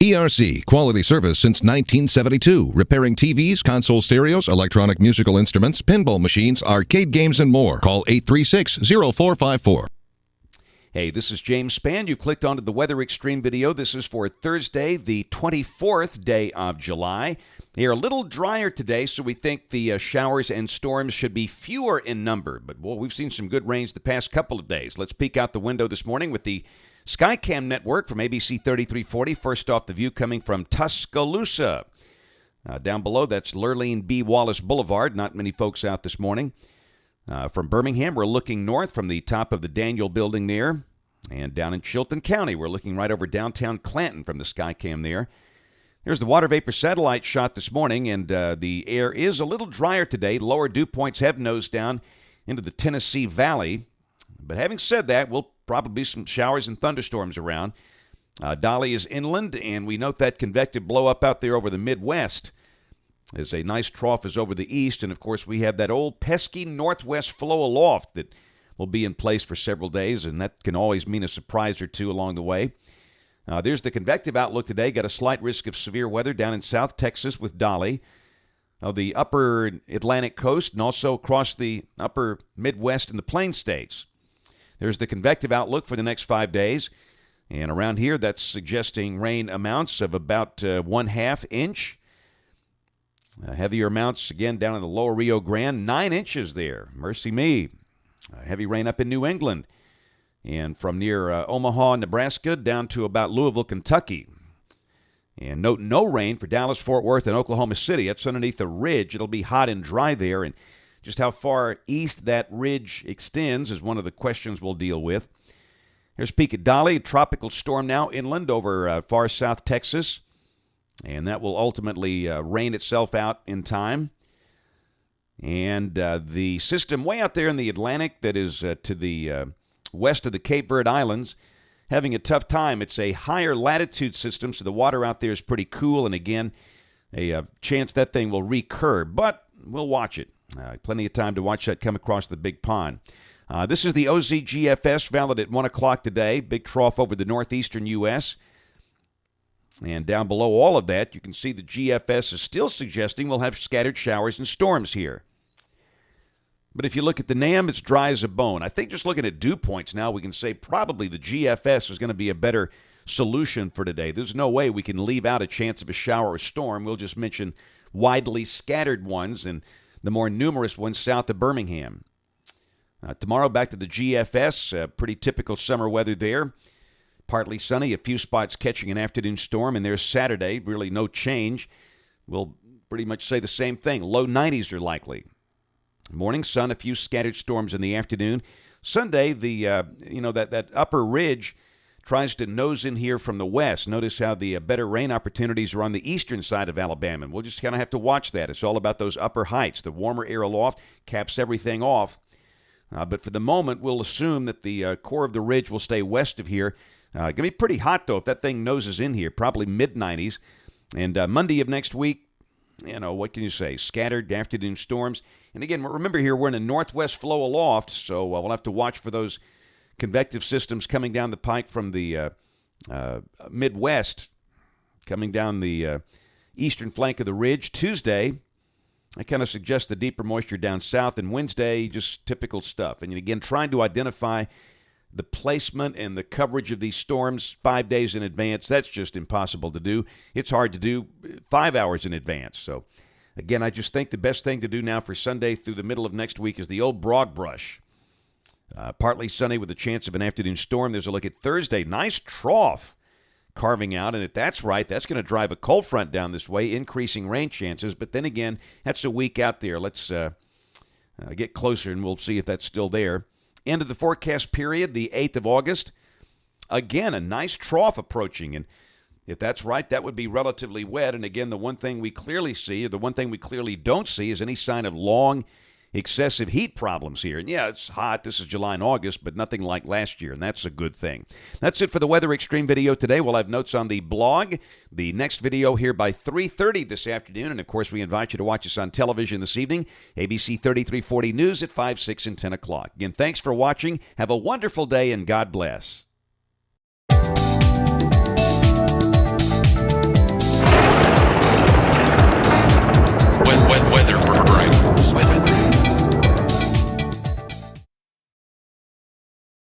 PRC, quality service since 1972. Repairing TVs, console stereos, electronic musical instruments, pinball machines, arcade games, and more. Call 836-0454. Hey, this is James Spann. You clicked onto the Weather Xtreme video. This is for Thursday, the 24th day of July. They are a little drier today, so we think the showers and storms should be fewer in number. But, boy, we've seen some good rains the past couple of days. Let's peek out the window this morning with the Skycam network from ABC 3340. First off, the view coming from Tuscaloosa. Down below, that's Lurleen B. Wallace Boulevard. Not many folks out this morning. From Birmingham, we're looking north from the top of the Daniel building there. And down in Chilton County, we're looking right over downtown Clanton from the Skycam there. There's the water vapor satellite shot this morning, and the air is a little drier today. Lower dew points have nosed down into the Tennessee Valley. But having said that, we'll probably be some showers and thunderstorms around. Dolly is inland, and we note that convective blow up out there over the Midwest. As a nice trough is over the east, and of course we have that old pesky northwest flow aloft that will be in place for several days, and that can always mean a surprise or two along the way. There's the convective outlook today. Got a slight risk of severe weather down in South Texas with Dolly, the upper Atlantic coast, and also across the upper Midwest and the Plain States. There's the convective outlook for the next 5 days. And around here, that's suggesting rain amounts of about 1/2 inch. Heavier amounts, again, down in the lower Rio Grande, 9 inches there. Mercy me. Heavy rain up in New England. And from near Omaha, Nebraska, down to about Louisville, Kentucky. And note no rain for Dallas, Fort Worth, and Oklahoma City. That's underneath a ridge. It'll be hot and dry there. And just how far east that ridge extends is one of the questions we'll deal with. Here's a peek at Dolly, a tropical storm now inland over far south Texas. And that will ultimately rain itself out in time. And the system way out there in the Atlantic that is to the west of the Cape Verde Islands, having a tough time. It's a higher latitude system, so the water out there is pretty cool. And again, a chance that thing will recur. But we'll watch it. Plenty of time to watch that come across the big pond. This is the OZGFS, valid at 1 o'clock today. Big trough over the northeastern U.S. And down below all of that, you can see the GFS is still suggesting we'll have scattered showers and storms here. But if you look at the NAM, it's dry as a bone. I think just looking at dew points now, we can say probably the GFS is going to be a better solution for today. There's no way we can leave out a chance of a shower or storm. We'll just mention widely scattered ones and the more numerous ones south of Birmingham. Tomorrow, back to the GFS, pretty typical summer weather there. Partly sunny, a few spots catching an afternoon storm, and there's Saturday, really no change. We'll pretty much say the same thing. Low 90s are likely. Morning sun, a few scattered storms in the afternoon. Sunday, that upper ridge tries to nose in here from the west. Notice how the better rain opportunities are on the eastern side of Alabama, and we'll just kind of have to watch that. It's all about those upper heights. The warmer air aloft caps everything off. But for the moment, we'll assume that the core of the ridge will stay west of here. Going to be pretty hot, though, if that thing noses in here, probably mid-90s. And Monday of next week, what can you say? Scattered afternoon storms. And again, remember here, we're in a northwest flow aloft, so we'll have to watch for those convective systems coming down the pike from the Midwest, coming down the eastern flank of the ridge. Tuesday, I kind of suggest the deeper moisture down south. And Wednesday, just typical stuff. And again, trying to identify the placement and the coverage of these storms 5 days in advance, that's just impossible to do. It's hard to do 5 hours in advance. So, again, I just think the best thing to do now for Sunday through the middle of next week is the old broad brush. Partly sunny with a chance of an afternoon storm. There's a look at Thursday. Nice trough carving out, and if that's right, that's going to drive a cold front down this way, increasing rain chances. But then again, that's a week out there. Let's get closer, and we'll see if that's still there. End of the forecast period, the 8th of August. Again, a nice trough approaching, and if that's right, that would be relatively wet. And again, the one thing we clearly see, or the one thing we clearly don't see, is any sign of long, excessive heat problems here. And yeah, it's hot. This is July and August, but nothing like last year, and that's a good thing. That's it for the Weather Xtreme video today. We'll have notes on the blog. The next video here by 3:30 this afternoon. And, of course, we invite you to watch us on television this evening, ABC 3340 News at 5, 6, and 10 o'clock. Again, thanks for watching. Have a wonderful day, and God bless.